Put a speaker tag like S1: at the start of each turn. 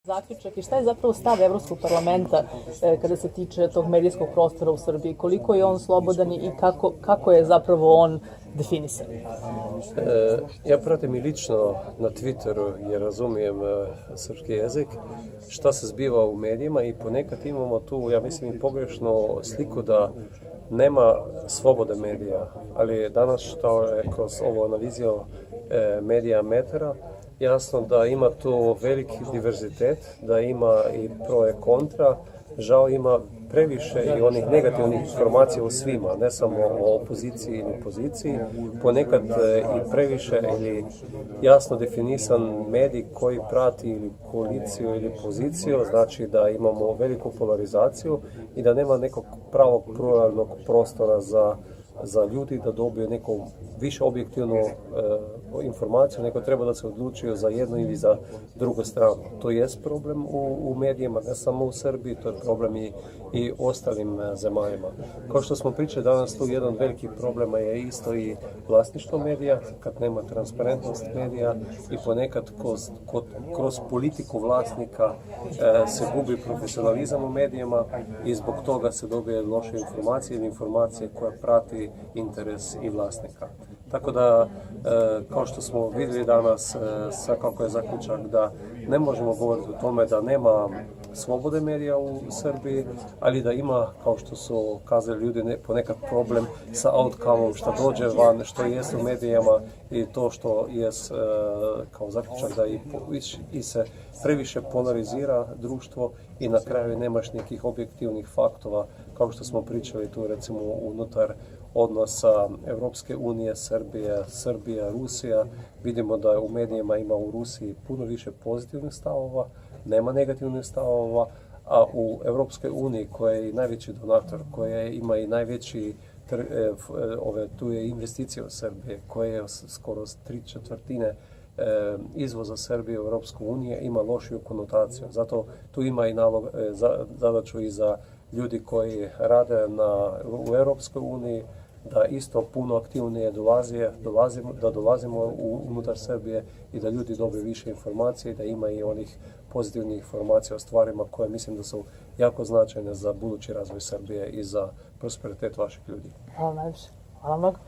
S1: Zaključak i šta je zapravo stav Evropskog parlamenta kada se tiče tog medijskog prostora u Srbiji? Koliko je on slobodan i kako je zapravo on definisan?
S2: Ja pratim i lično na Twitteru jer razumijem srpski jezik šta se zbiva u medijima i ponekad imamo tu, ja mislim, i pogrešnu sliku da nema slobode medija, ali danas što je kroz ovo analizio medija metara, jasno da ima tu veliki diverzitet, da ima i pro i kontra, žao ima previše i onih negativnih informacija u svima, ne samo o opoziciji ili poziciji, ponekad i previše ili jasno definisan medij koji prati ili koaliciju ili poziciju, znači da imamo veliku polarizaciju i da nema nekog pravog pluralnog prostora za ljudi da dobiju neku više objektivnu informaciju, nego treba da se odlučuju za jednu ili za drugu stranu. To je problem u medijima, ne samo u Srbiji, to je problem i ostalim zemaljima. Kao što smo pričali danas, tu jedan veliki problem je isto i vlasništvo medija, kad nema transparentnost medija i ponekad kroz politiku vlasnika se gubi profesionalizam u medijima i zbog toga se dobije loše informacije ili informacije koje prati interes i vlasnika. Tako da, kao što smo vidjeli danas, svakako je zaključak da ne možemo govoriti o tome da nema slobode medija u Srbiji, ali da ima, kao što su kazali ljudi, ponekad problem sa outcome-om, što dođe van, što jest u medijama i to što je kao zaključak da i se previše polarizira društvo i na kraju nemaš nekih objektivnih faktova, kao što smo pričali tu recimo unutar odnosa Evropske unije, Srbija, Rusija. Vidimo da u medijima ima u Rusiji puno više pozitivnih stavova, nema negativnih stavova, a u Evropskoj uniji koja je i najveći donator, koja ima i najveći tu je investicija u Srbije, koja je skoro 3/4 izvoza Srbije u Evropsku uniju, ima lošiju konotaciju. Zato tu ima i zadaću i za ljudi koji rade u Evropskoj uniji, da isto puno aktivnije da dolazimo unutar Srbije i da ljudi dobiju više informacije i da ima i onih pozitivnih informacija o stvarima koje mislim da su jako značajne za budući razvoj Srbije i za prosperitet vaših ljudi.
S1: Hvala najviše. Hvala mnogo.